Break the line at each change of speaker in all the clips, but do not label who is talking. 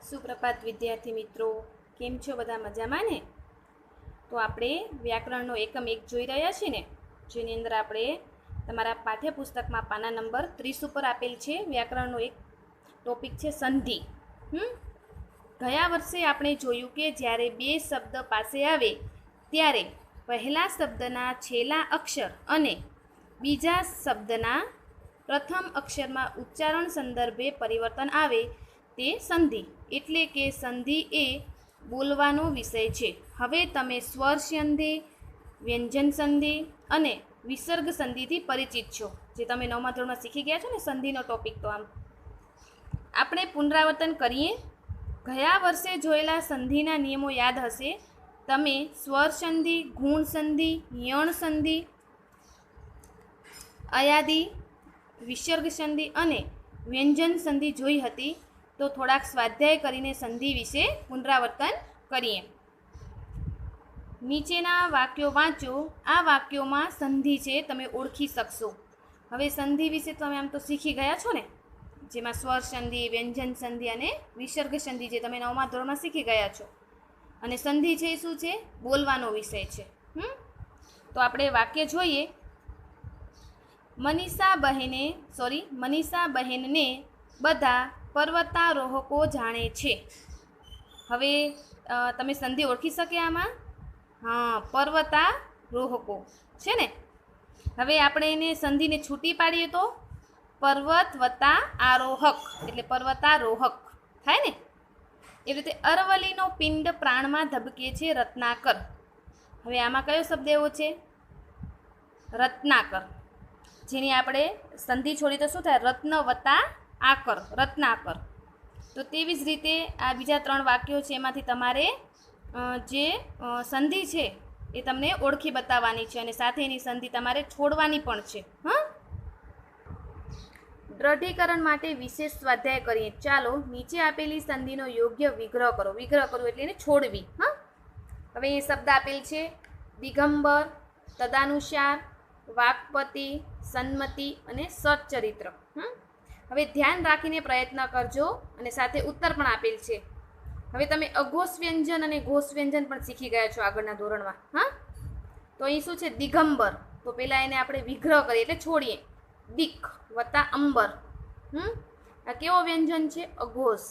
સુપ્રભાત વિદ્યાર્થી મિત્રો, કેમ છો? બધા મજામાં ને? તો આપણે વ્યાકરણનો એકમ 1 જોઈ રહ્યા છીએ ને, જેની અંદર આપણે તમારા પાઠ્યપુસ્તકમાં પાના નંબર 30 ઉપર આપેલ છે. વ્યાકરણનો એક ટોપિક છે સંધિ. ગયા વર્ષે આપણે જોયું કે જ્યારે બે શબ્દ પાસે આવે ત્યારે પહેલા શબ્દના છેલ્લા અક્ષર અને બીજા શબ્દના પ્રથમ અક્ષરમાં ઉચ્ચારણ સંદર્ભે પરિવર્તન આવે તે સંધિ. એટલે કે સંધિ એ બોલવાનો વિષય છે. હવે તમે સ્વર સંધિ, વ્યંજન સંધિ અને વિસર્ગ સંધિથી પરિચિત છો, જે તમે 9મા ધોરણમાં શીખી ગયા છો ને સંધિનો ટોપિક. તો આમ આપણે પુનરાવર્તન કરીએ. ગયા વર્ષે જોયેલા સંધિના નિયમો યાદ હશે. તમે સ્વર સંધિ, ગુણ સંધિ, યણ સંધિ, અયાદી, વિસર્ગ સંધિ અને વ્યંજન સંધિ જોઈ હતી. તો થોડાક સ્વાધ્યાય કરીને સંધિ વિશે પુનરાવર્તન કરીએ. નીચેના વાક્યો વાંચો. આ વાક્યોમાં સંધિ છે, તમે ઓળખી શકશો. હવે સંધિ વિશે તમે આમ તો શીખી ગયા છો ને, જેમાં સ્વર સંધિ, વ્યંજન સંધિ અને વિસર્ગ સંધિ જે તમે 9મા ધોરણમાં શીખી ગયા છો. અને સંધિ છે એ શું છે? બોલવાનો વિષય છે. તો આપણે વાક્ય જોઈએ. મનીષા બહેનને બધા પર્વતારોહકો જાણે છે. હવે તમે સંધિ ઓળખી શકે આમાં? હા, પર્વતારોહકો છે ને. હવે આપણે એને સંધિને છૂટી પાડીએ તો પર્વત વત્તા આરોહક એટલે પર્વતારોહક થાય ને. એ રીતે અરવલ્લીનો પિંડ પ્રાણમાં ધબકે છે રત્નાકર. હવે આમાં કયો શબ્દ એવો છે? રત્નાકર. જેની આપણે સંધિ છોડી તો શું થાય? રત્ન વત્તા આકર, રત્નાકર. તો તેવી જ રીતે આ બીજા 3 વાક્યો છે, એમાંથી તમારે જે સંધિ છે એ તમને ઓળખી બતાવવાની છે અને સાથે એની સંધિ તમારે છોડવાની પણ છે. દ્રઢીકરણ માટે વિશેષ સ્વાધ્યાય કરીએ. ચાલો નીચે આપેલી સંધિનો યોગ્ય વિગ્રહ કરો. વિગ્રહ કરવું એટલે એને છોડવી. હવે એ શબ્દ આપેલ છે દિગંબર, તદાનુસાર, વાકપતિ, સન્મતિ અને સચ્ચરિત્ર. હવે ધ્યાન રાખીને પ્રયત્ન કરજો અને સાથે ઉત્તર પણ આપેલ છે. હવે તમે અઘોષ વ્યંજન અને ઘોષ વ્યંજન પણ શીખી ગયા છો આગળના ધોરણમાં. તો અહીં શું છે? દિગંબર. તો પહેલાં એને આપણે વિગ્રહ કરીએ એટલે છોડીએ. દિક વત્તા અંબર. આ કેવો વ્યંજન છે? અઘોષ.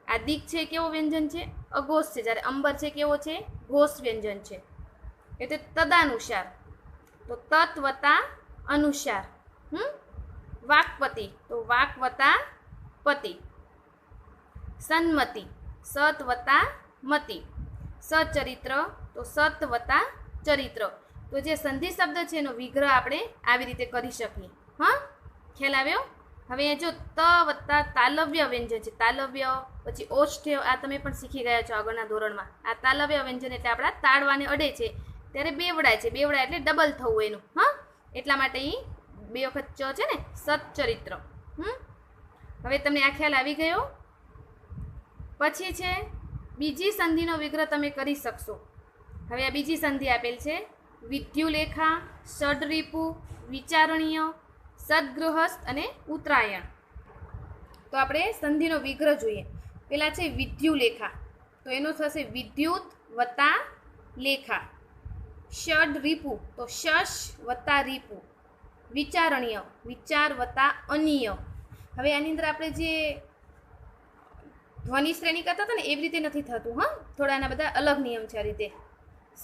આ દિક છે કેવો વ્યંજન છે? અઘોષ છે. જ્યારે અંબર છે કેવો છે? ઘોષ વ્યંજન છે. એટલે તદાનુસાર. તો તત વત્તા અનુસાર. વાકપતિ. તો વાક વત્તા પતિ. સન્મતિ. સત વત્તા મતિ. સચરિત્ર. તો સત વત્તા ચરિત્ર. તો જે સંધિ શબ્દ છે એનો વિગ્રહ આપણે આવી રીતે કરી શકીએ. ખ્યાલ આવ્યો? હવે જો ત વત્તા તાલવ્ય વ્યંજન છે. તાલવ્ય પછી ઓષ્ઠ્ય, આ તમે પણ શીખી ગયા છો આગળના ધોરણમાં. આ તાલવ્ય વ્યંજન એટલે આપણા તાળવાને અડે છે ત્યારે બેવડાય છે. બેવડાય એટલે ડબલ થવું એનું. એટલા માટે અહીં 2 વખત ચ છે ને. સચ્ચરિત્ર. હવે તમને આ ખ્યાલ આવી ગયો? પછી છે બીજી સંધિનો વિગ્રહ તમે કરી શકશો. હવે આ બીજી સંધિ આપેલ છે વિદ્યુલેખા, ષડરીપુ, વિચારણીય, સદગૃહસ્થ અને ઉત્તરાયણ. તો આપણે સંધિનો વિગ્રહ જોઈએ. પેલા છે વિદ્યુલેખા. તો એનો થશે વિદ્યુત વત્તા લેખા. ષડરીપુ. તો શશ વત્તા રીપુ. વિચારણીય. વિચાર વત્તા અનીય. હવે આની અંદર આપણે જે ધ્વનિ શ્રેણી કરતા હતા ને એવી રીતે નથી થતું. થોડા એના બધા અલગ નિયમ છે. આ રીતે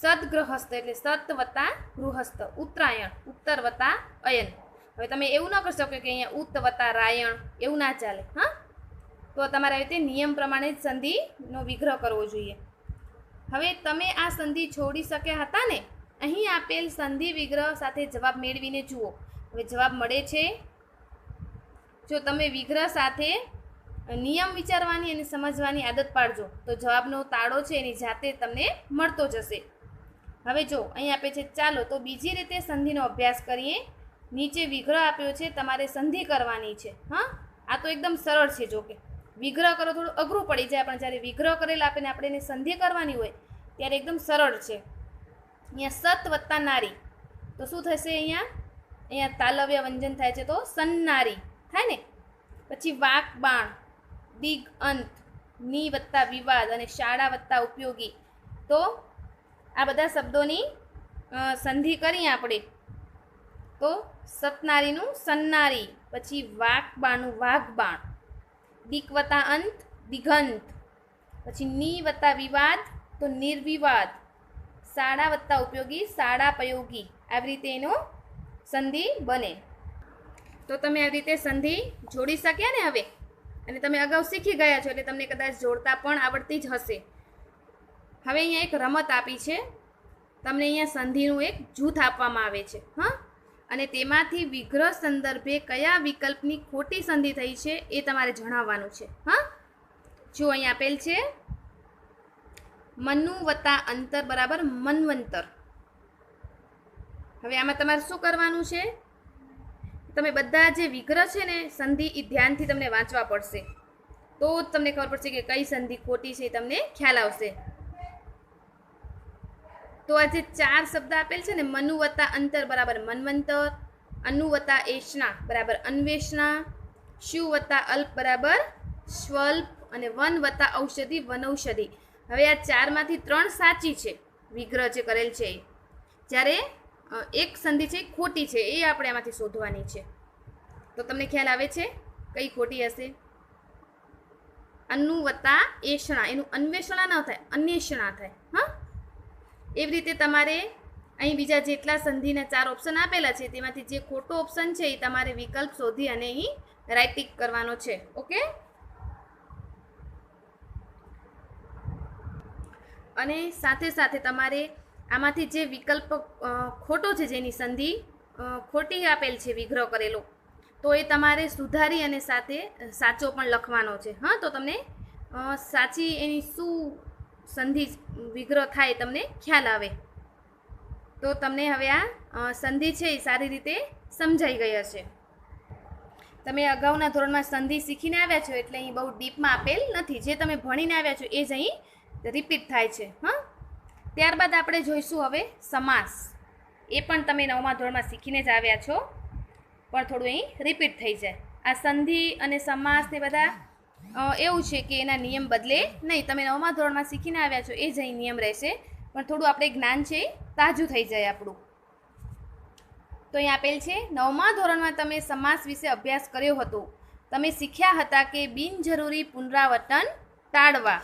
સદગૃહસ્થ એટલે સત વત્તા ગૃહસ્થ. ઉત્તરાયણ. ઉત્તર વત્તા અયન. હવે તમે એવું ન કરી શકો કે અહીંયા ઉત્ત વત્તા રાયણ, એવું ના ચાલે. તો તમારે આવી રીતે નિયમ પ્રમાણે જ સંધિનો વિગ્રહ કરવો જોઈએ. હવે તમે આ સંધિ છોડી શક્યા હતા ને, અહીં આપેલ સંધિ વિગ્રહ સાથે જવાબ મેળવીને જુઓ. હવે જવાબ મળે છે. જો તમે વિગ્રહ સાથે નિયમ વિચારવાની અને સમજવાની આદત પાડજો તો જવાબનો તાળો છે એની જાતે તમને મળતો જશે. હવે જો અહીં આપે છે ચાલો તો બીજી રીતે સંધિનો અભ્યાસ કરીએ. નીચે વિગ્રહ આપ્યો છે, તમારે સંધિ કરવાની છે. આ તો એકદમ સરળ છે. જો કે વિગ્રહ કરો થોડું અઘરું પડી જાય, પણ જ્યારે વિગ્રહ કરેલા આપીને આપણે એને સંધિ કરવાની હોય ત્યારે એકદમ સરળ છે. અહીંયા સત વત્તા નારી. તો શું થશે? અહીંયા તાલવ્ય વ્યંજન થાય છે તો સન્નારી થાય ને. પછી વાક બાણ, દિગ અંત, ની વત્તા વિવાદ અને શાળા વત્તા ઉપયોગી. તો આ બધા શબ્દોની સંધિ કરીએ આપણે તો સતનારીનું સન્નારી, પછી વાઘબાણનું વાઘબાણ, દીક વત્તા અંત દિગંત, પછી ની વત્તા વિવાદ તો નિર્વિવાદ, શાળા વત્તા ઉપયોગી શાળાપયોગી. આવી રીતે એનો સંધિ બને. તો તમે આવી રીતે સંધિ જોડી શક્યા ને હવે, અને તમે અગાઉ શીખી ગયા છો એટલે તમને કદાચ જોડતા પણ આવડતી જ હશે. હવે અહીંયા એક રમત આપી છે તમને. અહીંયા સંધિનું એક જૂથ આપવામાં આવે છે. હા, અને તેમાંથી વિગ્રહ સંદર્ભે કયા વિકલ્પની ખોટી સંધિ થઈ છે એ તમારે જણાવવાનું છે. હા, જો અહીં આપેલ છે મનુ વત્તા અંતર બરાબર મન્વંતર. હવે આમાં તમારે શું કરવાનું છે? તમે બધા જે વિગ્રહ છે ને સંધિ એ ધ્યાનથી તમને વાંચવા પડશે, તો જ તમને ખબર પડશે કે કઈ સંધિ ખોટી છે, તમને ખ્યાલ આવશે. તો આ જે 4 શબ્દ આપેલ છે ને, મનુ વત્તા અંતર બરાબર મન્વંતર, અનુ વત્તા એષણા બરાબર અન્વેષણા, શુ વત્તા અલ્પ બરાબર સ્વલ્પ, અને વન વત્તા ઔષધિ વનૌષધિ. હવે આ 4માંથી 3 સાચી છે વિગ્રહ જે કરેલ છે, જ્યારે એક સંધિ છે ખોટી છે, એ આપણે આમાંથી શોધવાની છે. તો તમને ખ્યાલ આવે છે કઈ ખોટી હશે? અનુ વત્તા એષણા, એનું અન્વેષણા ન થાય, અન્વેષણા થાય. હા, એવી રીતે તમારે અહીં બીજા જેટલા સંધિના 4 ઓપ્શન આપેલા છે તેમાંથી જે ખોટો ઓપ્શન છે એ તમારે વિકલ્પ શોધી અને અહીં રાઈટ ટિક કરવાનો છે. ઓકે, અને સાથે સાથે તમારે આમાંથી જે વિકલ્પ ખોટો છે, જેની સંધિ ખોટી આપેલ છે વિગ્રહ કરેલો, તો એ તમારે સુધારી અને સાથે સાચો પણ લખવાનો છે. હા, તો તમને સાચી એની શું સંધિ વિગ્રહ થાય તમને ખ્યાલ આવે. તો તમને હવે આ સંધિ છે એ સારી રીતે સમજાઈ ગઈ હશે. તમે અગાઉના ધોરણમાં સંધિ શીખીને આવ્યા છો એટલે અહીં બહુ ડીપમાં આપેલ નથી. જે તમે ભણીને આવ્યા છો એ જ અહીં રિપીટ થાય છે. હા, ત્યારબાદ આપણે જોઈશું હવે સમાસ. એ પણ તમે 9મા ધોરણમાં શીખીને જ આવ્યા છો, પણ થોડું અહીં રિપીટ થઈ જાય. આ સંધિ અને સમાસ ને બધા એવું છે કે એના નિયમ બદલે નહીં. તમે 9મા ધોરણમાં શીખીને આવ્યા છો એ જ અહીં નિયમ રહેશે, પણ થોડું આપણે જ્ઞાન છે તાજું થઈ જાય આપણું. તો અહીં આપેલ છે 9મા ધોરણમાં તમે સમાસ વિશે અભ્યાસ કર્યો હતો. તમે શીખ્યા હતા કે બિનજરૂરી પુનરાવર્તન ટાળવા.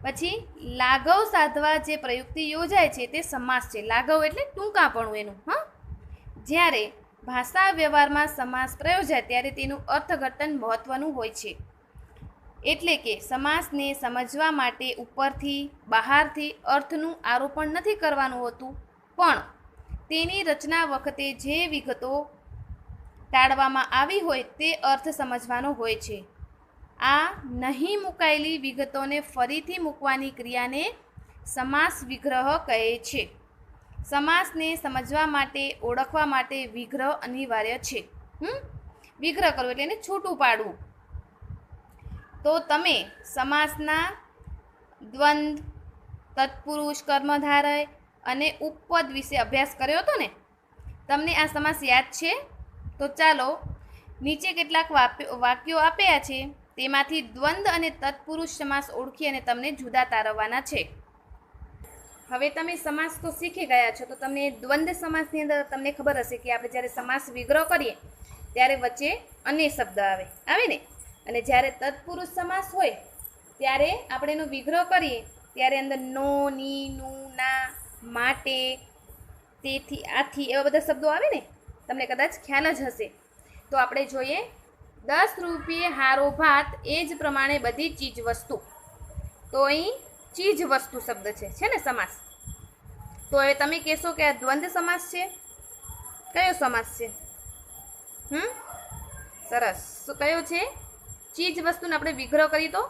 પછી લાઘવ સાધવા જે પ્રયુક્તિ યોજાય છે તે સમાસ છે. લાઘવ એટલે ટૂંકાપણું એનું. હા, જ્યારે ભાષા વ્યવહારમાં સમાસ પ્રયોજાય ત્યારે તેનું અર્થઘટન મહત્વનું હોય છે. એટલે કે સમાસને સમજવા માટે ઉપરથી બહારથી અર્થનું આરોપણ નથી કરવાનું હોતું, પણ તેની રચના વખતે જે વિગતો ટાળવામાં આવી હોય તે અર્થ સમજવાનો હોય છે. આ નહીં મુકાયેલી વિગતોને ફરીથી મૂકવાની ક્રિયાને સમાસ વિગ્રહ કહે છે. સમાસને સમજવા માટે ઓળખવા માટે વિગ્રહ અનિવાર્ય છે. વિગ્રહ કરવો એટલે એને છૂટું પાડવું. તો તમે સમાસના દ્વંદ, તત્પુરુષ, કર્મધારય અને ઉપપદ વિશે અભ્યાસ કર્યો હતો ને? તમને આ સમાસ યાદ છે? તો ચાલો નીચે કેટલાક વાક્યો આપ્યા છે, તેમાંથી દ્વંદ અને તત્પુરુષ સમાસ ઓળખી અને તમને જુદા તારવવાના છે. હવે તમે સમાસ તો શીખી ગયા છો, તો તમને દ્વંદ સમાસની અંદર તમને ખબર હશે કે આપણે જ્યારે સમાસ વિગ્રહ કરીએ ત્યારે વચ્ચે અને શબ્દ આવે ને, અને જ્યારે તત્પુરુષ સમાસ હોય ત્યારે આપણે એનો વિગ્રહ કરીએ ત્યારે અંદર નો, ની, નું, ના, માટે, તેથી, આથી એવા બધા શબ્દો આવે ને, તમને કદાચ ખ્યાલ જ હશે. તો આપણે જોઈએ 10 રૂપિયે હારો ભાત, એ જ પ્રમાણે બધી ચીજ વસ્તુ. તો અહીં ચીજ વસ્તુ શબ્દ છે ને સમાસ. તો હવે તમે કહેશો કે આ દ્વંદ સમાસ છે. કયો સમાસ છે? સરસ. શું કયો છે? ચીજ વસ્તુને આપણે વિગ્રહ કરી તો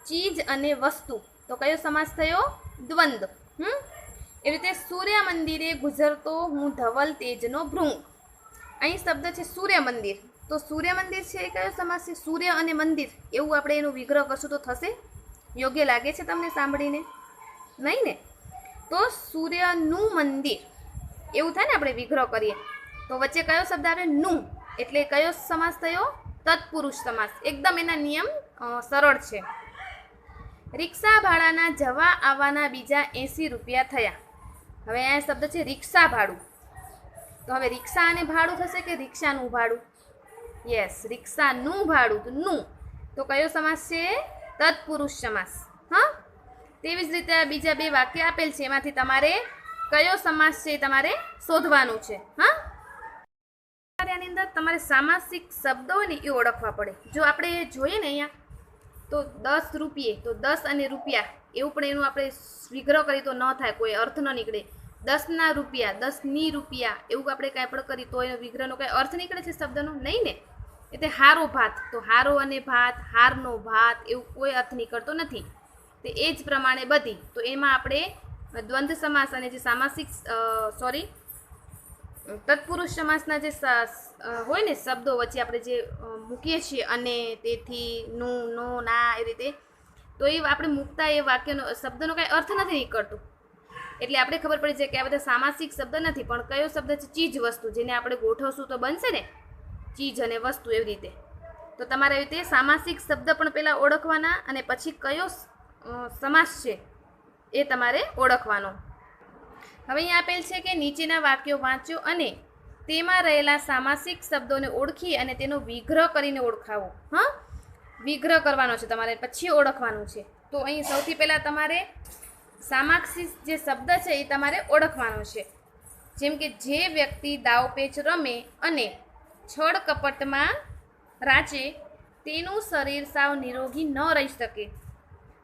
ચીજ અને વસ્તુ. તો કયો સમાસ થયો? દ્વંદ. એવી રીતે સૂર્ય મંદિરે ગુજરતો હું ધવલ તેજનો ભૃંગ. અહીં શબ્દ છે સૂર્ય મંદિર. તો સૂર્ય મંદિર છે એ કયો સમાસ છે? સૂર્ય અને મંદિર એવું આપણે એનો વિગ્રહ કરશું તો થશે? યોગ્ય લાગે છે તમને સાંભળીને? નહીં ને? તો સૂર્યનું મંદિર એવું થાય ને આપણે વિગ્રહ કરીએ તો વચ્ચે કયો શબ્દ આવે? નું. એટલે કયો સમાસ થયો? તત્પુરુષ સમાસ. એકદમ એના નિયમ સરળ છે. રિક્ષા ભાડાના જવા આવવાના બીજા 80 રૂપિયા થયા. હવે આ શબ્દ છે રિક્ષા ભાડું. તો હવે રિક્ષા અને ભાડું થશે કે રિક્ષાનું ભાડું? યસ, રિક્ષાનું ભાડું. તો નું તો કયો સમાસ છે? તત્પુરુષ સમાસ. હા, તેવી જ રીતે બીજા બે વાક્ય આપેલ છે, એમાંથી તમારે કયો સમાસ છે એ તમારે શોધવાનું છે. હા, આની અંદર તમારે સામાસિક શબ્દો હોય ને એ ઓળખવા પડે. જો આપણે જોઈએ ને અહીંયા તો 10 રૂપિયે, તો 10 અને રૂપિયા એવું પણ એનું આપણે વિગ્રહ કરીએ તો ન થાય, કોઈ અર્થ ન નીકળે. 10ના રૂપિયા, 10ની રૂપિયા એવું આપણે કાંઈ પણ કરીએ તો એનો વિગ્રહનો કાંઈ અર્થ નીકળે છે શબ્દનો? નહીં ને. એટલે હારો ભાત, તો હારો અને ભાત, હારનો ભાત એવું કોઈ અર્થ નીકળતો નથી. તે એ જ પ્રમાણે બધી, તો એમાં આપણે દ્વંદ્વ સમાસ અને જે સામાસિક તત્પુરુષ સમાસના જે હોય ને શબ્દો વચ્ચે આપણે જે મૂકીએ છીએ, અને તેથી, નું, નો, ના એ રીતે, તો એ આપણે મૂકતા એ વાક્યનો શબ્દનો કાંઈ અર્થ નથી નીકળતું. એટલે આપણે ખબર પડી જાય કે આ બધા સામાસિક શબ્દ નથી, પણ કયો શબ્દ છે? ચીજ વસ્તુ, જેને આપણે ગોઠવશું તો બનશે ને, ચીજ અને વસ્તુ એવી રીતે. તો તમારે એવી રીતે સામાસિક શબ્દ પણ પહેલાં ઓળખવાના, અને પછી કયો સમાસ છે એ તમારે ઓળખવાનો. હવે અહીંયા આપેલ છે કે નીચેના વાક્યો વાંચો અને તેમાં રહેલા સામાસિક શબ્દોને ઓળખી અને તેનો વિગ્રહ કરીને ઓળખાવો. હા, વિગ્રહ કરવાનો છે તમારે, પછી ઓળખવાનું છે. તો અહીં સૌથી પહેલાં તમારે સામાસિક જે શબ્દ છે એ તમારે ઓળખવાનો છે. જેમ કે જે વ્યક્તિ દાવપેચ રમે અને છળ કપટમાં રાચે તેનું શરીર સાવ નિરોગી ન રહી શકે.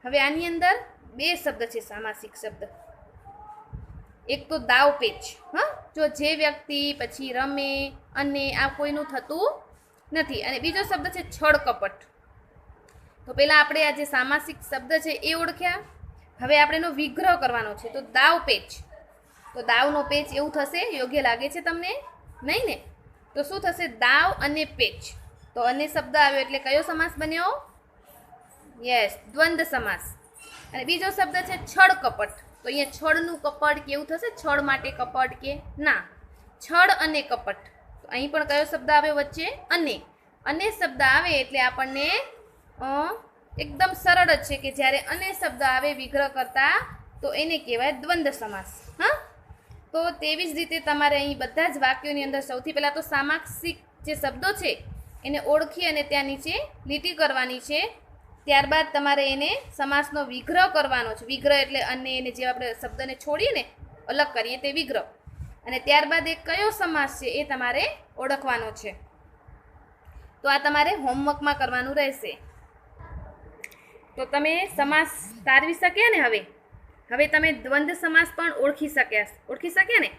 હવે આની અંદર બે શબ્દ છે સામાસિક શબ્દ. એક તો દાવપેચ, હા, જો જે વ્યક્તિ પછી રમે અને આ કોઈનું થતું નથી, અને બીજો શબ્દ છે છળ કપટ. તો પહેલાં આપણે આ જે સામાસિક શબ્દ છે એ ઓળખ્યા. હવે આપણે એનો વિગ્રહ કરવાનો છે. તો દાવપેચ, તો દાવનો પેચ એવું થશે? યોગ્ય લાગે છે તમને? નહીં ને. તો શું થશે? દાવ અને પેચ. તો અને શબ્દ આવ્યો એટલે કયો સમાસ બન્યો? યસ, દ્વંદ્વ સમાસ. અને બીજો શબ્દ છે છળ કપટ. તો અહીંયા છળનું કપટ કેવું થશે? છળ માટે કપટ કે ના? છળ અને કપટ. તો અહીં પણ કયો શબ્દ આવ્યો વચ્ચે? અને શબ્દ આવે એટલે આપણને એકદમ સરળ જ છે કે જ્યારે અને શબ્દ આવે વિગ્રહ કરતા, તો એને કહેવાય દ્વંદ્વ સમાસ. હા, તો તેવી જ રીતે તમારે અહીં બધા જ વાક્યોની અંદર સૌથી પહેલાં તો સામાસિક જે શબ્દો છે એને ઓળખી અને ત્યાં નીચે લીટી કરવાની છે. ત્યારબાદ તમારે એને સમાસનો વિગ્રહ કરવાનો છે. વિગ્રહ એટલે અને એને જે આપણે શબ્દને છોડીએ ને, અલગ કરીએ તે વિગ્રહ. અને ત્યારબાદ એ કયો સમાસ છે એ તમારે ઓળખવાનો છે. તો આ તમારે હોમવર્કમાં કરવાનું રહેશે. તો તમે સમાસ તારવી શક્યા ને. હવે તમે દ્વંદ્વ સમાસ પણ ઓળખી શક્યા ને.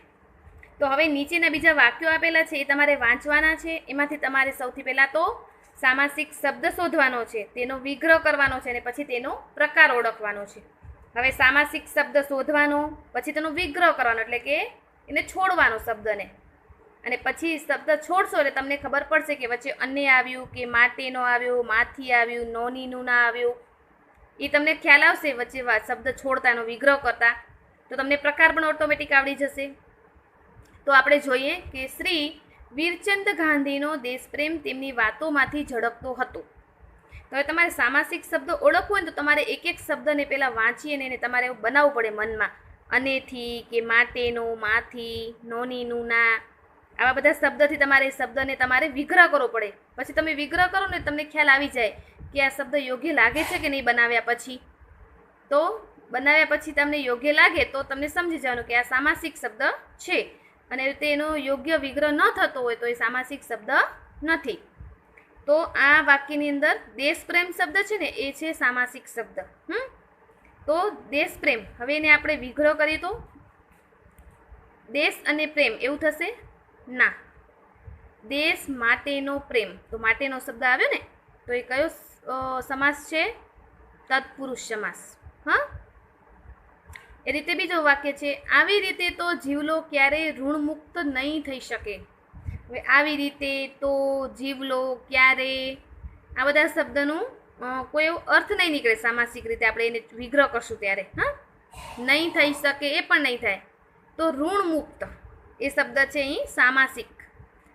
તો હવે નીચેના બીજા વાક્યો આપેલા છે એ તમારે વાંચવાના છે. એમાંથી તમારે સૌથી પહેલાં તો સામાસિક શબ્દ શોધવાનો છે, તેનો વિગ્રહ કરવાનો છે, અને પછી તેનો પ્રકાર ઓળખવાનો છે. હવે સામાસિક શબ્દ શોધવાનો, પછી તેનો વિગ્રહ કરવાનો, એટલે કે એને છોડવાનો શબ્દને. અને પછી શબ્દ છોડશો એટલે તમને ખબર પડશે કે વચ્ચે અને આવ્યું કે માટેનો આવ્યો, માથી આવ્યું, નોનીનું ના આવ્યું. એ તમને ખ્યાલ આવશે વચ્ચે શબ્દ છોડતા એનો વિગ્રહ કરતા. તો તમને પ્રકાર પણ ઓટોમેટિક આવડી જશે. તો આપણે જોઈએ કે શ્રી વીરચંદ ગાંધીનો દેશપ્રેમ તેમની વાતોમાંથી ઝળકતો હતો. તો હવે તમારે સામાસિક શબ્દો ઓળખવો હોય ને તો તમારે એક એક શબ્દને પહેલાં વાંચી અને એને તમારે એવું બનાવવું પડે મનમાં. અનેથી કે માટેનો, માથી, નોનીનું ના, આવા બધા શબ્દથી તમારે શબ્દને તમારે વિગ્રહ કરવો પડે. પછી તમે વિગ્રહ કરો ને તમને ખ્યાલ આવી જાય કે આ શબ્દ યોગ્ય લાગે છે કે નહીં બનાવ્યા પછી. તો બનાવ્યા પછી તમને યોગ્ય લાગે તો તમને સમજી જવાનું કે આ સામાસિક શબ્દ છે, અને તેનો યોગ્ય વિગ્રહ ન થતો હોય તો એ સામાસિક શબ્દ નથી. તો આ વાક્યની અંદર દેશપ્રેમ શબ્દ છે ને એ છે સામાસિક શબ્દ. તો દેશપ્રેમ, હવે એને આપણે વિગ્રહ કરીએ તો દેશ અને પ્રેમ એવું થશે? ના, દેશ માટેનો પ્રેમ. તો માટેનો શબ્દ આવ્યો ને, તો એ કયો સમાસ છે? તત્પુરુષ સમાસ. હા, એ રીતે બીજો વાક્ય છે, આવી રીતે તો જીવલો ક્યારેય ઋણમુક્ત નહીં થઈ શકે. હવે આવી રીતે, તો, જીવલો, ક્યારે, આ બધા શબ્દનું કોઈ એવો અર્થ નહીં નીકળે સામાસિક રીતે. આપણે એને વિગ્રહ કરશું ત્યારે હા, નહીં થઈ શકે એ પણ નહીં થાય. તો ઋણમુક્ત એ શબ્દ છે અહીં સામાસિક.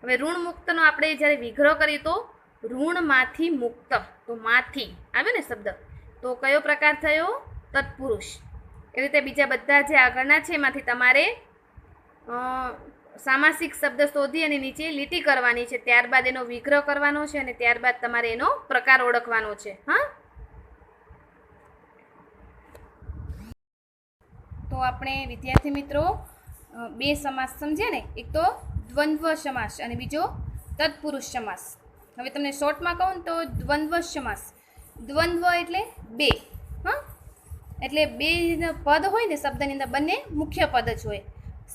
હવે ઋણમુક્તનો આપણે જ્યારે વિગ્રહ કરીએ તો ઋણમાંથી મુક્ત, તો માંથી આવ્યો ને શબ્દ, તો કયો પ્રકાર થયો? તત્પુરુષ. એ રીતે બીજા બધા જે આગળના છે એમાંથી તમારે સામાસિક શબ્દ શોધી અને નીચે લીટી કરવાની છે, ત્યારબાદ એનો વિગ્રહ કરવાનો છે અને ત્યારબાદ તમારે એનો પ્રકાર ઓળખવાનો છે. હા, તો આપણે વિદ્યાર્થી મિત્રો બે સમાસ સમજ્યા ને, એક તો દ્વંદ્વ સમાસ અને બીજો તત્પુરુષ સમાસ. હવે તમને શોર્ટમાં કહું ને તો દ્વંદ્વ સમાસ. દ્વંદ્વ એટલે બે. હા, એટલે બે પદ હોય ને શબ્દની અંદર, બંને મુખ્ય પદ જ હોય.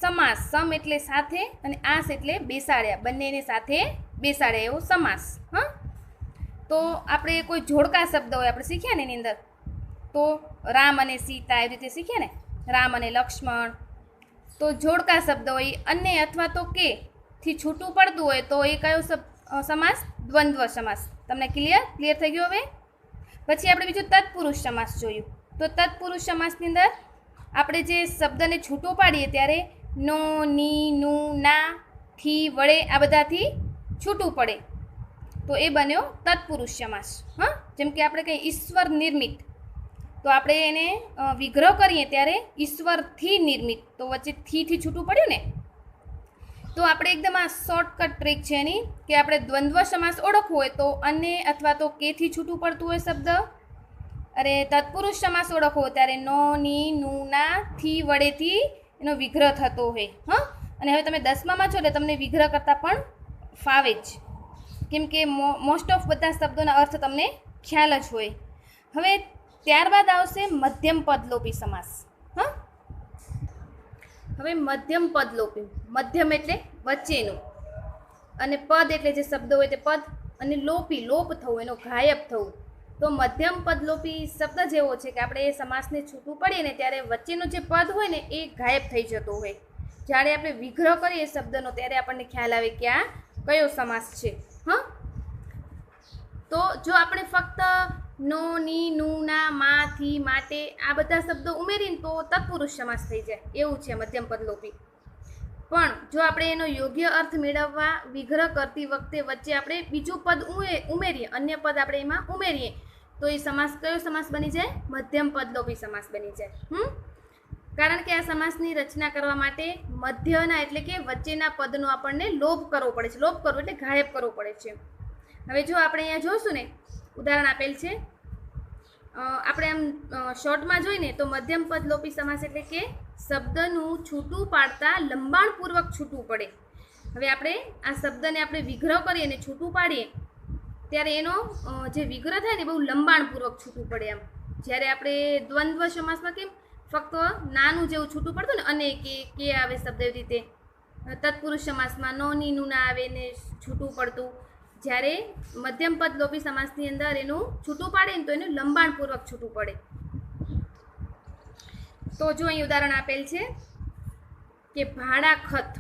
સમાસ, સમ એટલે સાથે અને આસ એટલે બેસાડ્યા, બંનેને સાથે બેસાડ્યા એવો સમાસ. હા, તો આપણે કોઈ જોડકા શબ્દ હોય આપણે શીખ્યા ને એની અંદર, તો રામ અને સીતા એવી રીતે શીખ્યા ને, રામ અને લક્ષ્મણ. તો જોડકા શબ્દ હોય અને અથવા તો કે થી છૂટું પડતું હોય તો એ કયો સમાસ? દ્વંદ્વ સમાસ. તમને ક્લિયર થઈ ગયું? હવે પછી આપણે બીજું તત્પુરુષ સમાસ જોયું. તો તત્પુરુષ સમાસની અંદર આપણે જે શબ્દને છૂટો પાડીએ ત્યારે નો, ની, નું, ના, થી, વડે આ બધાથી છૂટું પડે તો એ બન્યો તત્પુરુષ સમાસ. હા, જેમ કે આપણે કંઈ ઈશ્વર નિર્મિત, તો આપણે એને વિગ્રહ કરીએ ત્યારે ઈશ્વરથી નિર્મિત, તો વચ્ચે થી છૂટું પડ્યું ને. તો આપણે એકદમ આ શોર્ટકટ ટ્રીક છે એની, કે આપણે દ્વંદ્વ સમાસ ઓળખવો હોય તો અને અથવા તો કેથી છૂટું પડતું હોય શબ્દ, અરે તત્પુરુષ સમાસ ઓળખવો ત્યારે નો, ની, નું, ના, થી, વડેથી એનો વિગ્રહ થતો હોય. હા, અને હવે તમે 10મામાં છો એટલે તમને વિગ્રહ કરતાં પણ ફાવે જ, કેમ કે મોસ્ટ ઓફ બધા શબ્દોના અર્થ તમને ખ્યાલ જ હોય. હવે ત્યારબાદ આવશે મધ્યમ પદલોપી સમાસ. હા, હવે મધ્યમ પદલોપી, મધ્યમ એટલે વચ્ચેનું, અને પદ એટલે જે શબ્દ હોય તે પદ, અને લોપી લોપ થવું, એનો ગાયબ થવું. તો મધ્યમ પદલોપી શબ્દ જેવો છે કે આપણે એ સમાસને છૂટું પડીએ ને ત્યારે વચ્ચેનું જે પદ હોય ને એ ગાયબ થઈ જતું હોય. જ્યારે આપણે વિગ્રહ કરીએ શબ્દનો ત્યારે આપણને ખ્યાલ આવે કે આ કયો સમાસ છે. હા, તો જો આપણે ફક્ત નો, ની, નું, ના, માં, થી, માટે આ બધા શબ્દો ઉમેરીને તો તત્પુરુષ સમાસ થઈ જાય, એવું છે મધ્યમ પદલોપી. પણ જો આપણે એનો યોગ્ય અર્થ મેળવવા વિગ્રહ કરતી વખતે વચ્ચે આપણે બીજું પદ ઉમેરીએ, અન્ય પદ આપણે એમાં ઉમેરીએ તો એ સમાસ કયો સમાસ બની જાય? મધ્યમ પદલોપી સમાસ બની જાય. કારણ કે આ સમાસની રચના કરવા માટે મધ્યના એટલે કે વચ્ચેના પદનો આપણને લોપ કરવો પડે છે. લોપ કરવો એટલે ગાયબ કરવો પડે છે. હવે જો આપણે અહીંયા જોઈશું ને, ઉદાહરણ આપેલ છે, આપણે આમ શોર્ટમાં જોઈને તો મધ્યમ પદલોપી સમાસ એટલે કે શબ્દનું છૂટું પાડતા લંબાણપૂર્વક છૂટું પડે. હવે આપણે આ શબ્દને આપણે વિગ્રહ કરીએ અને છૂટું પાડીએ ત્યારે એનો જે વિગ્રહ થાય ને બહુ લંબાણપૂર્વક છૂટું પડે. આમ જ્યારે આપણે દ્વંદ્વ સમાસમાં કેમ ફક્ત નાનું જેવું છૂટું પડતું ને, અને કે આવે શબ્દ એવી રીતે તત્પુરુષ સમાસમાં નો, ની, નું, ના આવે ને છૂટું પડતું, જ્યારે મધ્યમ પદલોપી સમાસની અંદર એનું છૂટું પાડે ને તો એનું લંબાણપૂર્વક છૂટું પડે. તો જો અહીં ઉદાહરણ આપેલ છે કે ભાડા ખત.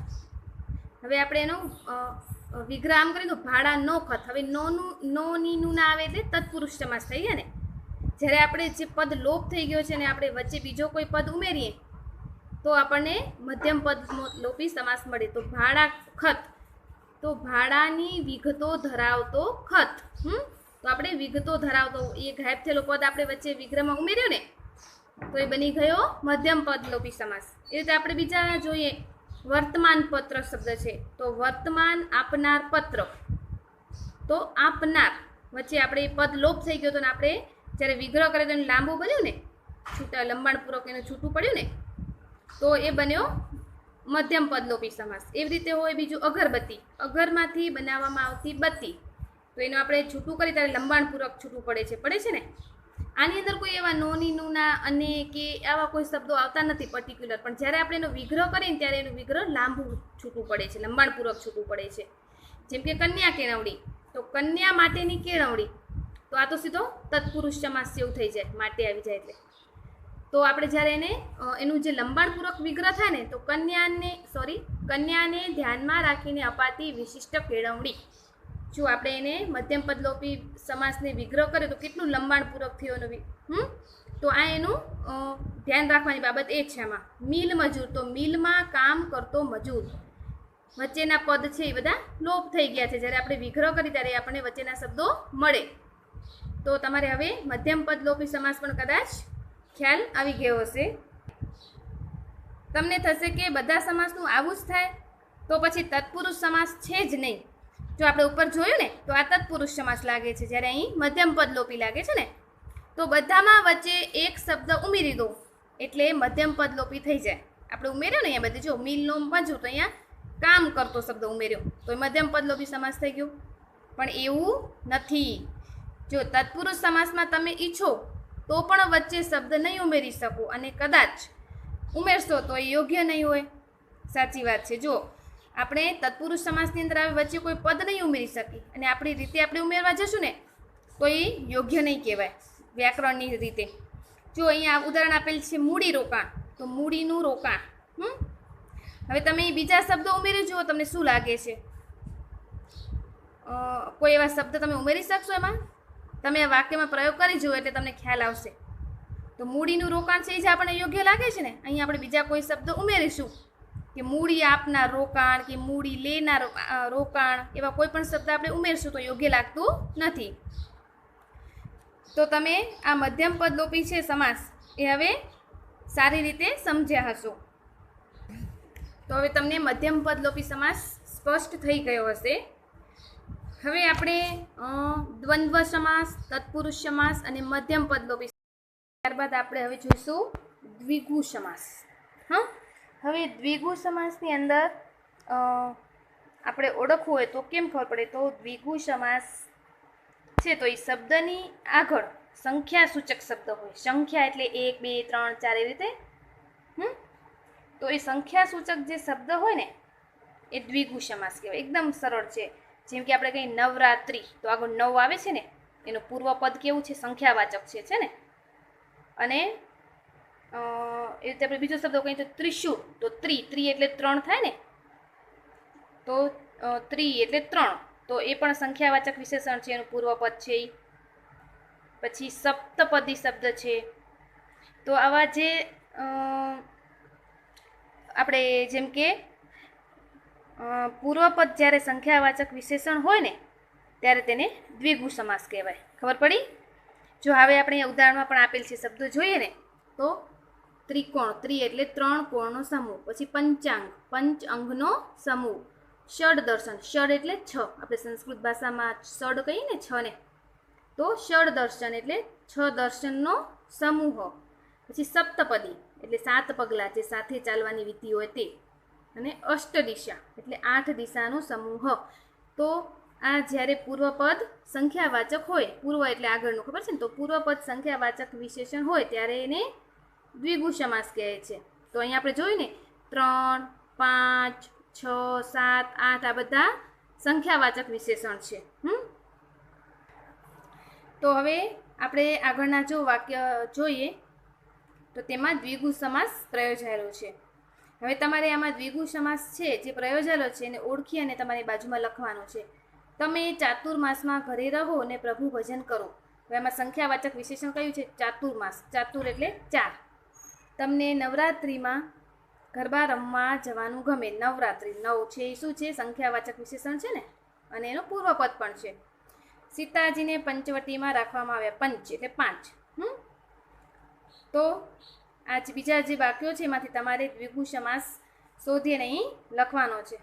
હવે આપણે એનો વિગ્રહ આમ કરીએ તો ભાડા નો ખત. હવે નો, ની, નું, ના આવે એટલે તત્પુરુષ સમાસ થઈ ગયા ને. જ્યારે આપણે જે પદ લોપ થઈ ગયો છે ને આપણે વચ્ચે બીજો કોઈ પદ ઉમેરીએ તો આપણને મધ્યમ પદલોપી સમાસ મળે. તો ભાડા ખત, તો ભાડાની વિગતો ધરાવતો ખત. તો આપણે વિગતો ધરાવતો એ ગાયબ થયેલો પદ આપણે વચ્ચે વિગ્રહમાં ઉમેર્યો ને તો એ બની ગયો મધ્યમ પદલોપી સમાસ. એ રીતે આપણે બીજા જોઈએ, વર્તમાન પત્ર શબ્દ છે, તો વર્તમાન આપનાર પત્ર. તો આપનાર વચ્ચે આપણે પદ લોપ થઈ ગયો હતો ને આપણે જ્યારે વિગ્રહ કરે તો એનું લાંબુ બન્યું ને, છૂટા લંબાણપૂર્વક એનું છૂટું પડ્યું ને, તો એ બન્યો મધ્યમ પદલોપી સમાસ. એવી રીતે હોય બીજું અગરબત્તી. અગરમાંથી બનાવવામાં આવતી બત્તી, તો એનું આપણે છૂટું કરીએ ત્યારે લંબાણપૂર્વક છૂટું પડે છે ને. આની અંદર કોઈ એવા નો, ની, નું, ના, અને કે આવા કોઈ શબ્દો આવતા નથી પર્ટિક્યુલર, પણ જ્યારે આપણે એનો વિગ્રહ કરીએ ને ત્યારે એનું વિગ્રહ લાંબુ છૂટું પડે છે, લંબાણપૂર્વક છૂટું પડે છે. જેમ કે કન્યા કેળવણી, તો કન્યા માટેની કેળવણી, તો આ તો સીધો તત્પુરુષ સમાસ જેવું થઈ જાય, માટે આવી જાય એટલે. તો આપણે જ્યારે એને એનું જે લંબાણપૂર્વક વિગ્રહ થાય ને તો કન્યાને ધ્યાનમાં રાખીને અપાતી વિશિષ્ટ કેળવણી. જો આપણે એને મધ્યમ પદલોપી સમાસને વિગ્રહ કર્યો તો કેટલું લંબાણપૂર્વક થયું એનું. તો આ એનું ધ્યાન રાખવાની બાબત એ છે આમાં. મિલ મજૂર, તો મિલમાં કામ કરતો મજૂર. વચ્ચેના પદ છે એ બધા લોપ થઈ ગયા છે. જ્યારે આપણે વિગ્રહ કરી ત્યારે આપણને વચ્ચેના શબ્દો મળે. તો તમારે હવે મધ્યમ પદ લોપી સમાસ પણ કદાચ ખ્યાલ આવી ગયો હશે. તમને થશે કે બધા સમાસનું આવું જ થાય તો પછી તત્પુરુષ સમાસ છે જ નહીં. જો આપણે ઉપર જોયું ને તો આ તત્પુરુષ સમાસ લાગે છે, જ્યારે અહીં મધ્યમ પદ લોપી લાગે છે ને. તો બધામાં વચ્ચે એક શબ્દ ઉમેરી દો એટલે મધ્યમ પદ લોપી થઈ જાય. આપણે ઉમેર્યો ને અહીંયા બધે જો મિલનો મજૂર, તો અહીંયા કામ કરતો શબ્દ ઉમેર્યો તો એ મધ્યમ પદ લોપી સમાસ થઈ ગયો. પણ એવું નથી. જો તત્પુરુષ સમાસમાં તમે ઈચ્છો તો પણ વચ્ચે શબ્દ નહીં ઉમેરી શકો, અને કદાચ ઉમેરશો તો એ યોગ્ય નહીં હોય. સાચી વાત છે. જો આપણે તત્પુરુષ સમાસની અંદર આવે વચ્ચે કોઈ પદ નહીં ઉમેરી શકી અને આપણી રીતે આપણે ઉમેરવા જશું ને તો એ યોગ્ય નહીં કહેવાય વ્યાકરણની રીતે. જો અહીંયા ઉદાહરણ આપેલ છે મૂડી રોકાણ, તો મૂડીનું રોકાણ. હવે તમે બીજા શબ્દો ઉમેરી જુઓ, તમને શું લાગે છે? કોઈ એવા શબ્દ તમે ઉમેરી શકશો એમાં? તમે આ વાક્યમાં પ્રયોગ કરી જુઓ એટલે તમને ખ્યાલ આવશે. તો મૂડીનું રોકાણ છે એ જ આપણને યોગ્ય લાગે છે ને. અહીંયા આપણે બીજા કોઈ શબ્દ ઉમેરીશું કે મૂડી આપનાર રોકાણ કે મૂડી લેનાર રોકાણ, એવા કોઈ પણ શબ્દ આપણે ઉમેરશું તો યોગ્ય લાગતું નથી. તો તમે આ મધ્યમ પદ લોપી છે સમાસ એ હવે સારી રીતે સમજ્યા હશો. તો હવે તમને મધ્યમ પદ લોપી સમાસ સ્પષ્ટ થઈ ગયો હશે. હવે આપણે દ્વંદ્વ સમાસ, તત્પુરુષ સમાસ અને મધ્યમ પદ લોપી, ત્યારબાદ આપણે હવે જોઈશું દ્વિગુ સમાસ. હવે દ્વિગુ સમાસની અંદર આપણે ઓળખવું હોય તો કેમ ખબર પડે? તો દ્વિગુ સમાસ છે તો એ શબ્દની આગળ સંખ્યા સૂચક શબ્દ હોય. સંખ્યા એટલે 1, 2, 3, 4 એવી રીતે. તો એ સંખ્યા સૂચક જે શબ્દ હોય ને એ દ્વિગુ સમાસ કહેવાય. એકદમ સરળ છે. જેમ કે આપણે કંઈ નવરાત્રિ, તો આગળ 9 આવે છે ને, એનું પૂર્વ પદ કેવું છે? સંખ્યાવાચક છે ને. અને એ રીતે આપણે બીજો શબ્દ કહીએ તો ત્રિશુળ, તો ત્રી એટલે 3 થાય ને, તો ત્રી એટલે 3, તો એ પણ સંખ્યાવાચક વિશેષણ છે, એનું પૂર્વ પદ છે. પછી સપ્તપદી શબ્દ છે. તો આવા જે આપણે જેમ કે પૂર્વપદ જ્યારે સંખ્યાવાચક વિશેષણ હોય ને ત્યારે તેને દ્વિગુ સમાસ કહેવાય. ખબર પડી? જો હવે આપણે ઉદાહરણમાં પણ આપેલ છે શબ્દો જોઈએ ને, તો ત્રિકોણ, ત્રિ એટલે 3 કોણનો સમૂહ. પછી પંચાંગ, પંચ અંગનો સમૂહ. ષડ દર્શન, ષડ એટલે 6, આપણે સંસ્કૃત ભાષામાં ષડ કહીએ ને 6 ને, તો ષડ દર્શન એટલે 6 દર્શનનો સમૂહ. પછી સપ્તપદી એટલે 7 પગલાં, જે સાથે ચાલવાની વિધિ હોય તે. અને અષ્ટદિશા એટલે 8 દિશાનો સમૂહ. તો આ જ્યારે પૂર્વપદ સંખ્યાવાચક હોય, પૂર્વ એટલે આગળનું, ખબર છે ને, તો પૂર્વપદ સંખ્યાવાચક વિશેષણ હોય ત્યારે એને દ્વિગુ સમાસ કહે છે. તો અહીંયા આપણે જોયું ને 3, 5, 6, 7, 8 આ બધા સંખ્યાવાચક વિશેષણ છે. તો હવે આપણે આગળના જો વાક્ય જોઈએ તો તેમાં દ્વિગુ સમાસ પ્રયોજાયેલો છે. હવે તમારે આમાં દ્વિગુ સમાસ છે જે પ્રયોજાયેલો છે એને ઓળખી અને તમારી બાજુમાં લખવાનો છે. તમે ચાતુર્માસમાં ઘરે રહો અને પ્રભુ ભજન કરો. હવે આમાં સંખ્યાવાચક વિશેષણ કયું છે? ચાતુર્માસ. ચાતુર એટલે 4. તમને નવરાત્રિમાં ગરબા રમવા જવાનું ગમે. નવરાત્રિ 9 છે એ શું છે? સંખ્યાવાચક વિશેષણ છે ને, અને એનો પૂર્વપદ પણ છે. સીતાજીને પંચવટીમાં રાખવામાં આવ્યા. પંચ એટલે 5. તો આ બીજા જે વાક્યો છે એમાંથી તમારે દ્વિગુ સમાસ શોધીને અહીં લખવાનો છે.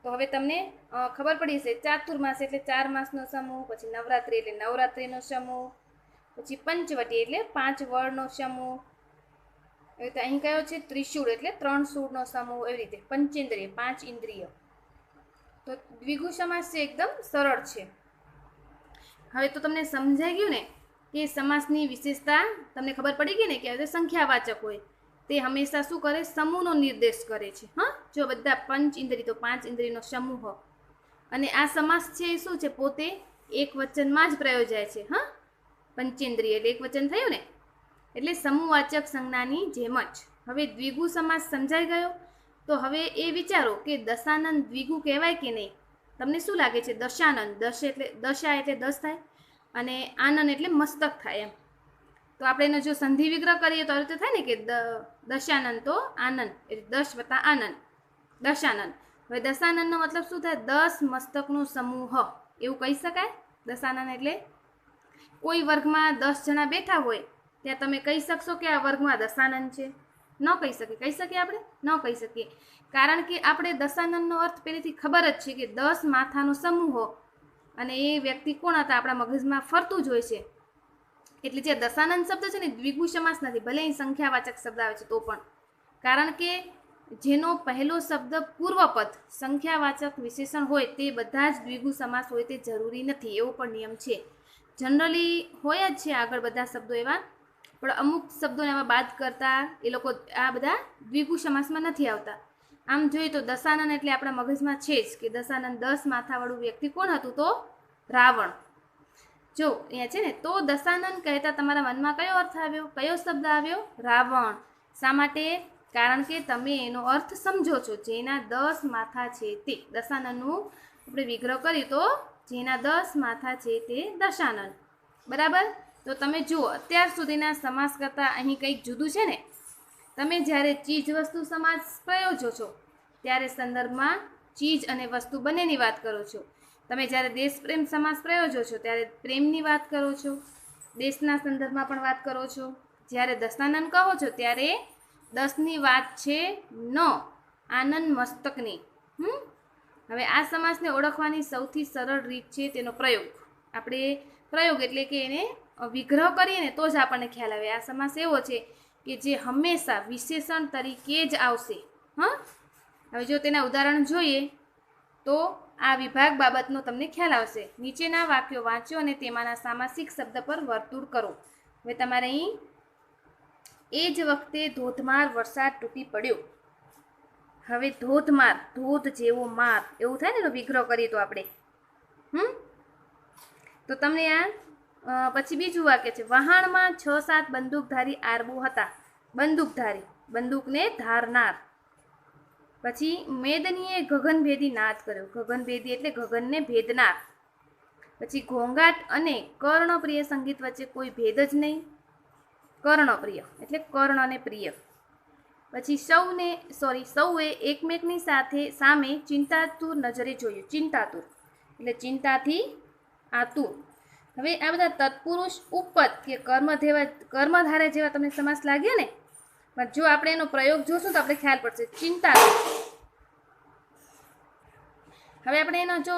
તો હવે તમને ખબર પડી હશે. ચાતુર્માસ એટલે 4 માસનો સમૂહ. પછી નવરાત્રિ એટલે નવરાત્રિનો સમૂહ. પછી પંચવટી એટલે 5 વળનો સમૂહ. એવી રીતે અહીં કયો છે? ત્રિશૂળ એટલે 3 શૂળનો સમૂહ. એવી રીતે પંચેન્દ્રિય 5 ઇન્દ્રિય. તો દ્વિગુ સમાસ છે એકદમ સરળ છે. હવે તો તમને સમજાઈ ગયું ને કે સમાસની વિશેષતા તમને ખબર પડી ગઈ ને કે હવે સંખ્યાવાચક હોય તે હંમેશા શું કરે? સમૂહનો નિર્દેશ કરે છે. જો બધા પંચ ઇન્દ્રિય તો 5 ઇન્દ્રિયનો સમૂહ. અને આ સમાસ છે એ શું છે? પોતે એક વચનમાં જ પ્રયોજાય છે. પંચેન્દ્રિય એટલે એક વચન થયું ને, એટલે સમૂહવાચક સંજ્ઞાની જેમ જ. હવે દ્વિગુ સમાસ સમજાઈ ગયો. તો હવે એ વિચારો કે દશાનંદ દ્વિગુ કહેવાય કે નહીં? તમને શું લાગે છે? દશાનંદ, દશા એટલે 10 થાય અને આનંદ એટલે મસ્તક થાય એમ. તો આપણે એનો જો સંધિ વિગ્રહ કરીએ તો આ રીતે થાય ને કે દશાનંદ તો આનંદ એટલે 10 વત્તા આનંદ, દશાનંદ. હવે દશાનંદનો મતલબ શું થાય? 10 મસ્તકનો સમૂહ એવું કહી શકાય દશાનંદ એટલે. કોઈ વર્ગમાં 10 જણા બેઠા હોય ત્યાં તમે કહી શકશો કે આ વર્ગમાં દશાનન છે? ન કહી શકીએ. કહી શકીએ આપણે? ન કહી શકીએ, કારણ કે આપણે દશાનનનો અર્થ પહેલેથી ખબર જ છે કે 10 માથાનો સમૂહ, અને એ વ્યક્તિ કોણ હતા આપણા મગજમાં ફરતું જ હોય છે. એટલે જે દશાનન શબ્દ છે ને દ્વિગુ સમાસ નથી, ભલે અહીં સંખ્યાવાચક શબ્દ આવે છે તો પણ, કારણ કે જેનો પહેલો શબ્દ પૂર્વપદ સંખ્યાવાચક વિશેષણ હોય તે બધા જ દ્વિગુ સમાસ હોય તે જરૂરી નથી, એવો પણ નિયમ છે. જનરલી હોય જ છે આગળ બધા શબ્દો એવા, પણ અમુક શબ્દોને આવા બાદ કરતા એ લોકો આ બધા દ્વિગુ સમાસમાં નથી આવતા. આમ જોઈએ તો દશાનન એટલે આપણા મગજમાં છે જ કે દશાનન 10 માથાવાળું વ્યક્તિ કોણ હતું? તો રાવણ. જો અહીંયા છે ને, તો દશાનન કહેતા તમારા મનમાં કયો અર્થ આવ્યો? કયો શબ્દ આવ્યો? રાવણ. શા માટે? કારણ કે તમે એનો અર્થ સમજો છો. જેના 10 માથા છે તે દશાનનનું આપણે વિગ્રહ કરીએ તો જેના 10 માથા છે તે દશાનન. બરાબર? તો તમે જુઓ, અત્યાર સુધીના સમાસ કરતાં અહીં કંઈક જુદું છે ને. તમે જ્યારે ચીજ વસ્તુ સમાસ પ્રયોજો છો ત્યારે સંદર્ભમાં ચીજ અને વસ્તુ બંનેની વાત કરો છો. તમે જ્યારે દેશ પ્રેમ સમાસ પ્રયોજો છો ત્યારે પ્રેમની વાત કરો છો, દેશના સંદર્ભમાં પણ વાત કરો છો. જ્યારે દશાનન કહો છો ત્યારે 10ની વાત છે ન આનંદ મસ્તકની. હવે આ સમાસને ઓળખવાની સૌથી સરળ રીત છે તેનો પ્રયોગ. આપણે પ્રયોગ એટલે કે એને વિગ્રહ કરીએ ને તો જ આપણને ખ્યાલ આવે. આ સમાસ એવો છે કે જે હંમેશા વિશેષણ તરીકે જ આવશે. હવે જો તેના ઉદાહરણ જોઈએ તો આ વિભાગ બાબતનો તમને ખ્યાલ આવશે. નીચેના વાક્યો વાંચો અને તેમાંના સામાસિક શબ્દ પર વર્તુળ કરો. હવે તમારે અહીં એ જ વખતે ધોધમાર વરસાદ તૂટી પડ્યો. હવે ધોધમાર, ધોધ જેવો માર, એવું થાય ને વિગ્રહ કરીએ તો આપણે. તો તમને આ પછી બીજું વાક્ય છે, વહાણમાં 6-7 બંદૂકધારી આરબો હતા. બંદૂકધારી, બંદૂકને ધારનાર. પછી મેદનીએ ગગનભેદી નાદ કર્યો. ગગનભેદી એટલે ગગનને ભેદનાર. પછી ઘોંઘાટ અને કર્ણપ્રિય સંગીત વચ્ચે કોઈ ભેદ જ નહીં. કર્ણપ્રિય એટલે કર્ણ અને પ્રિય. પછી સૌએ એકમેકની સામે ચિંતાતુર નજરે જોયું. ચિંતાતુર એટલે ચિંતાથી આતુર. હવે આ બધા તત્પુરુષ ઉપપદ કે કર્મધારય જેવા તમને સમાસ લાગ્યા ને, પણ જો આપણે એનો પ્રયોગ જોશું તો આપણે ખ્યાલ પડશે. ચિંતાતુર. હવે આપણે એનો જો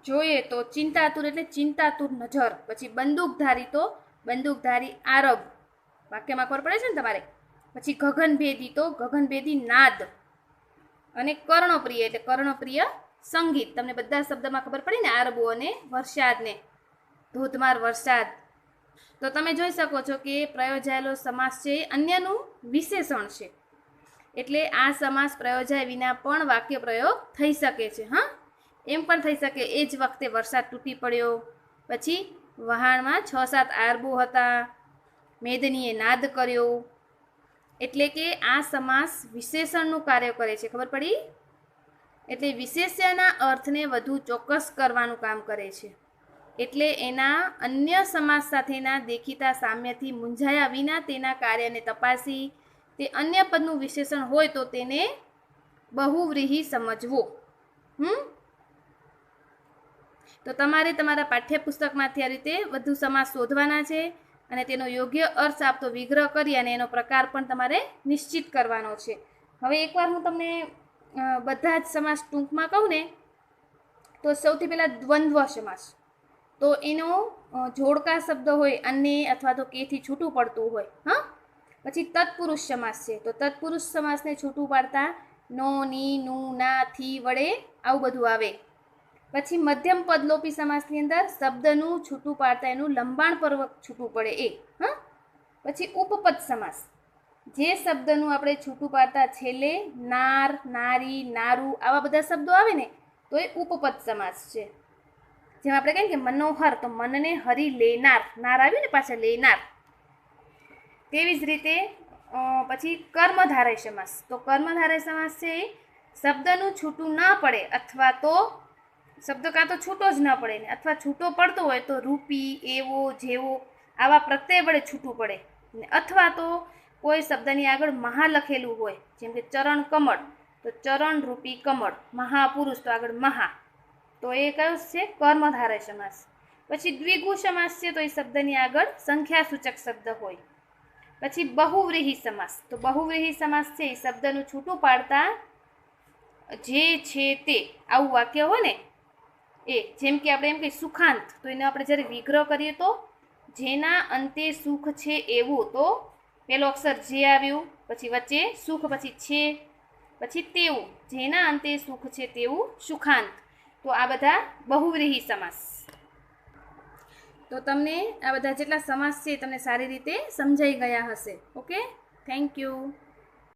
જોઈએ તો ચિંતાતુર એટલે ચિંતાતુર નજર. પછી બંદૂકધારી તો બંદૂકધારી આરબ. વાક્યમાં ખબર પડે છે ને તમારે. પછી ગગનભેદી તો ગગનભેદી નાદ. અને કર્ણપ્રિય એટલે કર્ણપ્રિય સંગીત. તમને બધા શબ્દમાં ખબર પડી ને, આરબો અને વરસાદને, ધોધમાર વરસાદ. તો તમે જોઈ શકો છો કે પ્રયોજાયેલો સમાસ છે એ અન્યનું વિશેષણ છે. એટલે આ સમાસ પ્રયોજાય વિના પણ વાક્ય પ્રયોગ થઈ શકે છે. એમ પણ થઈ શકે, એ જ વખતે વરસાદ તૂટી પડ્યો. પછી વહાણમાં 6-7 આરબો હતા, મેદનીએ નાદ કર્યો. એટલે કે આ સમાસ વિશેષણનું કાર્ય કરે છે. ખબર પડી? એટલે વિશેષ્યના અર્થને વધુ ચોક્કસ કરવાનું કામ કરે છે. એટલે એના અન્ય સમાસ સાથેના દેખીતા સામ્યથી મૂંઝાયા વિના તેના કાર્યને તપાસી તે અન્ય પદનું વિશેષણ હોય તો તેને બહુવ્રીહી સમજવો. તો તમારે તમારા પાઠ્યપુસ્તકમાંથી આ રીતે વધુ સમાસ શોધવાના છે અને તેનો યોગ્ય અર્થ આપતો વિગ્રહ કરી અને એનો પ્રકાર પણ તમારે નિશ્ચિત કરવાનો છે. હવે એકવાર હું તમને બધા જ સમાસ ટૂંકમાં કહું ને, તો સૌથી પહેલાં દ્વંદ્વ સમાસ. તો એનો જોડકા શબ્દ હોય અને અથવા તો કેથી છૂટું પડતું હોય. પછી તત્પુરુષ સમાસ છે. તો તત્પુરુષ સમાસને છૂટું પાડતા નો, ની, નું, ના, થી વડે આવું બધું આવે. પછી મધ્યમ પદલોપી સમાસની અંદર શબ્દનું છૂટું પાડતા એનું લંબાણપૂર્વક છૂટું પડે એ. પછી ઉપપદ સમાસ, જે શબ્દનું આપણે છૂટું પાડતા છેલ્લે નાર, નારી, નારું આવા બધા શબ્દો આવે ને તો એ ઉપપદ સમાસ છે. જેમ આપણે કહીએ કે મનોહર, તો મનને હરી લેનાર, નાર આવ્યું ને પાછળ લેનાર. તેવી જ રીતે પછી કર્મધારય સમાસ. તો કર્મધારય સમાસ છે એ શબ્દનું છૂટું ના પડે, અથવા તો શબ્દ કાં તો છૂટો જ ન પડે ને, અથવા છૂટો પડતો હોય તો રૂપી, એવો, જેવો આવા પ્રત્યય વડે છૂટું પડે. અથવા તો કોઈ શબ્દની આગળ મહા લખેલું હોય, જેમ કે ચરણ કમળ, તો ચરણ રૂપી કમળ. મહાપુરુષ તો આગળ મહા, તો એ કયો છે? કર્મધારય સમાસ. પછી દ્વિગુ સમાસ છે તો એ શબ્દની આગળ સંખ્યાસૂચક શબ્દ હોય. પછી બહુવ્રીહી સમાસ, તો બહુવ્રીહી સમાસ છે એ શબ્દનું છૂટું પાડતા જે છે તે આવું વાક્ય હોય ને એ, જેમ કે આપણે એમ કહીએ સુખાંત, તો એને આપણે જ્યારે વિગ્રહ કરીએ તો જેના અંતે સુખ છે એવું, તો પેલો અક્ષર જે આવ્યું, પછી વચ્ચે સુખ, પછી છે, પછી તેવું, જેના અંતે સુખ છે તેવું સુખાંત. તો આ બધા બહુવ્રીહી સમાસ. તો તમને આ બધા જેટલા સમાસ છે તમને સારી રીતે સમજાઈ ગયા હશે. Okay, thank you.